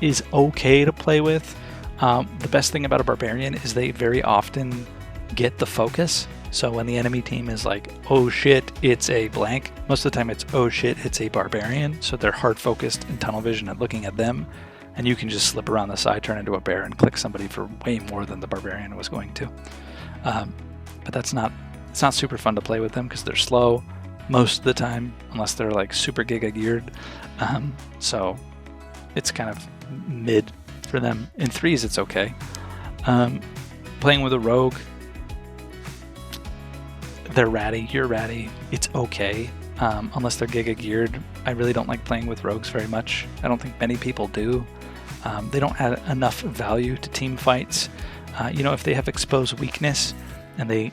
is okay to play with. The best thing about a barbarian is they very often get the focus. So when the enemy team is like, oh shit, it's a blank, most of the time it's, oh shit, it's a barbarian. So they're hard focused and tunnel vision at looking at them. And you can just slip around the side, turn into a bear, and click somebody for way more than the barbarian was going to. But it's not super fun to play with them because they're slow most of the time, unless they're like super giga geared. So it's kind of mid for them. In threes, it's okay. Playing with a rogue, they're ratty, you're ratty, it's okay. Unless they're giga geared. I really don't like playing with rogues very much. I don't think many people do. They don't add enough value to team fights. If they have exposed weakness and they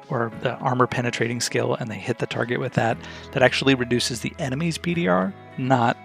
or the armor penetrating skill and they hit the target with that actually reduces the enemy's PDR, not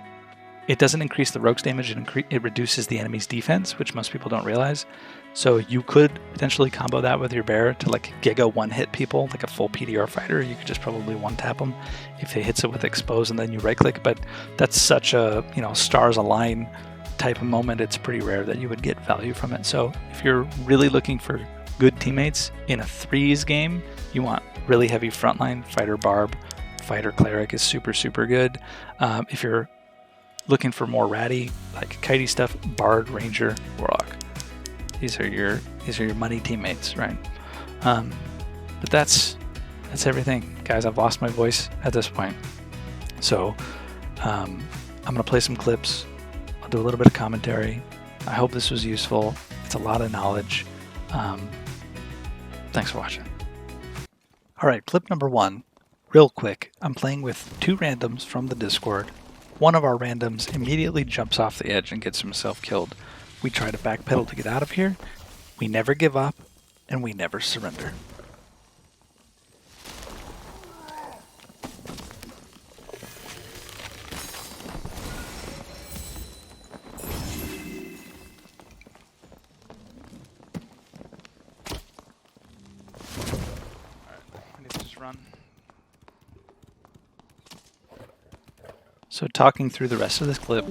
It doesn't increase the rogue's damage, it reduces the enemy's defense, which most people don't realize. So you could potentially combo that with your bear to like giga one-hit people, like a full PDR fighter. You could just probably one-tap them if they hits it with expose and then you right-click. But that's such a, you know, stars align type of moment. It's pretty rare that you would get value from it. So if you're really looking for good teammates in a threes game, you want really heavy frontline. Fighter Barb, Fighter Cleric is super, super good. If you're looking for more ratty, like kitey stuff, Bard, Ranger, Warlock. These are your money teammates, right? But that's everything, guys. I've lost my voice at this point, so I'm gonna play some clips. I'll do a little bit of commentary. I hope this was useful. It's a lot of knowledge. Thanks for watching. All right, clip number 1. Real quick, I'm playing with 2 randoms from the Discord. One of our randoms immediately jumps off the edge and gets himself killed. We try to backpedal to get out of here. We never give up, and we never surrender. I need to just run. So talking through the rest of this clip,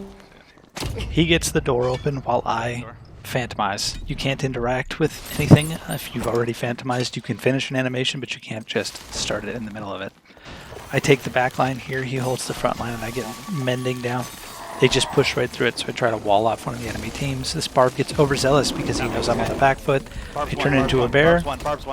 he gets the door open while I phantomize. You can't interact with anything. If you've already phantomized, you can finish an animation, but you can't just start it in the middle of it. I take the back line here, he holds the front line, and I get mending down. They just push right through it, so I try to wall off one of the enemy teams. This Barb gets overzealous because he knows I'm on the back foot. I turn it into a bear,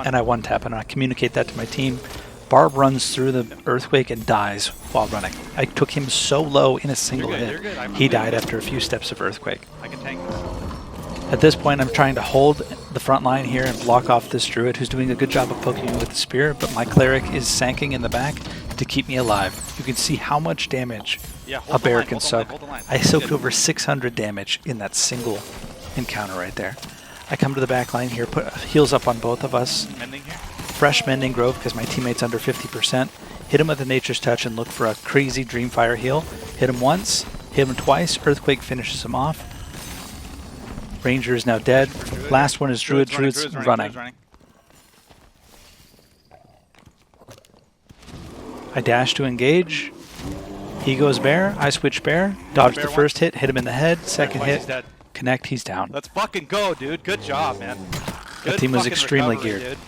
and I one-tap, and I communicate that to my team. Barb runs through the earthquake and dies while running. I took him so low in a single hit. He died after a few steps of earthquake. I can tank this. At this point, I'm trying to hold the front line here and block off this Druid who's doing a good job of poking me with the spear, but my Cleric is sanking in the back to keep me alive. You can see how much damage a bear can soak. I soaked over 600 damage in that single encounter right there. I come to the back line here, put heals up on both of us. Mending here? Fresh Mending Grove because my teammate's under 50%. Hit him with a Nature's Touch and look for a crazy Dreamfire heal. Hit him once, hit him twice, Earthquake finishes him off. Ranger is now dead. Last one is Druid. Druid's running. I dash to engage. He goes bear. I switch bear. Dodge the first hit. Hit him in the head. Second hit. Connect. He's down. Let's fucking go, dude. Good job, man. That team was extremely geared. Dude.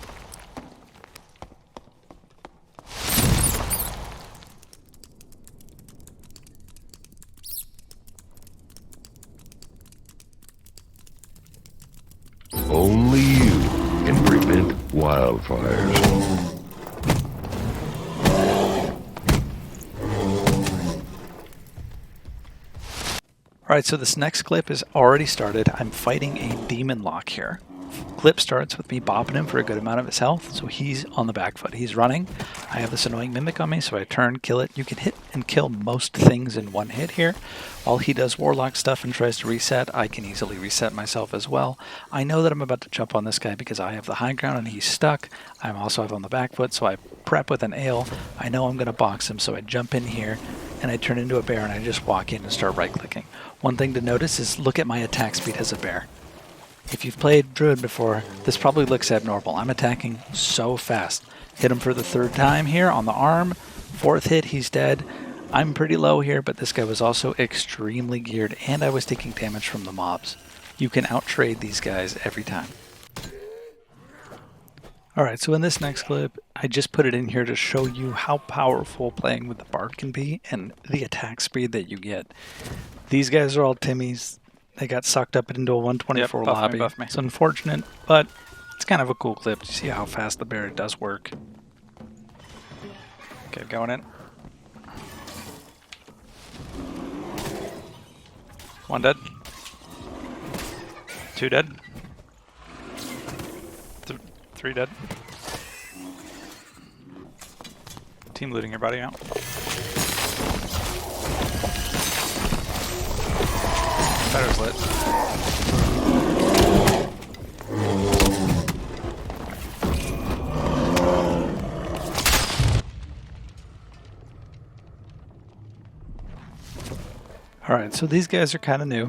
Only you can prevent wildfires. Alright, so this next clip is already started. I'm fighting a DemonLock here. Clip starts with me bopping him for a good amount of his health, so he's on the back foot. He's running. I have this annoying Mimic on me, so I turn, kill it. You can hit and kill most things in one hit here. While he does Warlock stuff and tries to reset, I can easily reset myself as well. I know that I'm about to jump on this guy because I have the high ground and he's stuck. I'm also on the back foot, so I prep with an ale. I know I'm going to box him, so I jump in here and I turn into a bear and I just walk in and start right-clicking. One thing to notice is look at my attack speed as a bear. If you've played Druid before, this probably looks abnormal. I'm attacking so fast. Hit him for the 3rd time here on the arm. 4th hit, he's dead. I'm pretty low here, but this guy was also extremely geared, and I was taking damage from the mobs. You can out-trade these guys every time. Alright, so in this next clip, I just put it in here to show you how powerful playing with the Bard can be and the attack speed that you get. These guys are all Timmies. They got sucked up into a 124 lobby. Buff me. It's unfortunate, but it's kind of a cool clip to see how fast the bear does work. Okay, going in. 1 dead. 2 dead. 3 dead. Team looting your body out. Fetter's lit. Alright, so these guys are kind of new.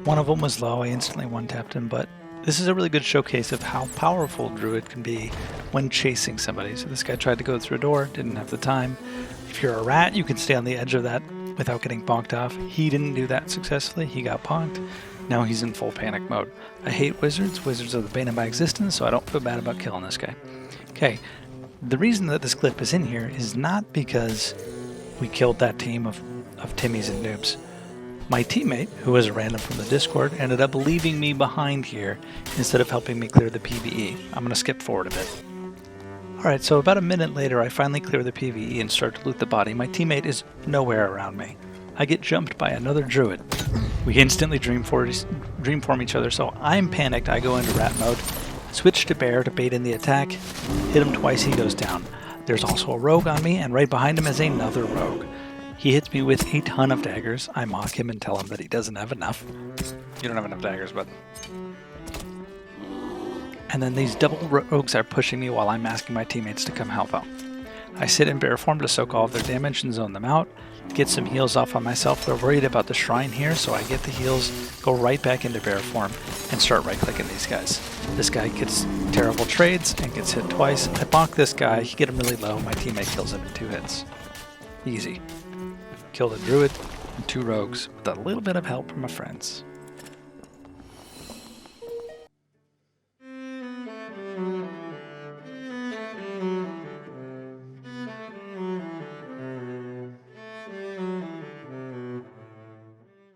One of them was low, I instantly one-tapped him, but this is a really good showcase of how powerful Druid can be when chasing somebody. So this guy tried to go through a door, didn't have the time. If you're a rat, you can stay on the edge of that without getting bonked off. He didn't do that successfully, he got bonked. Now he's in full panic mode. I hate wizards. Wizards are the bane of my existence, so I don't feel bad about killing this guy. Okay, the reason that this clip is in here is not because we killed that team of Timmies and noobs. My teammate, who was a random from the Discord, ended up leaving me behind here instead of helping me clear the PvE. I'm going to skip forward a bit. Alright, so about a minute later I finally clear the PvE and start to loot the body. My teammate is nowhere around me. I get jumped by another Druid. We instantly dreamform each other, so I'm panicked. I go into rat mode, switch to bear to bait in the attack, hit him twice, he goes down. There's also a rogue on me, and right behind him is another rogue. He hits me with a ton of daggers. I mock him and tell him that he doesn't have enough. You don't have enough daggers, bud. And then these double rogues are pushing me while I'm asking my teammates to come help out. I sit in bear form to soak all of their damage and zone them out, get some heals off on myself. They're worried about the shrine here, so I get the heals, go right back into bear form, and start right-clicking these guys. This guy gets terrible trades and gets hit twice. I bonk this guy, get him really low, my teammate kills him in 2 hits. Easy. Killed a druid and 2 rogues with a little bit of help from my friends.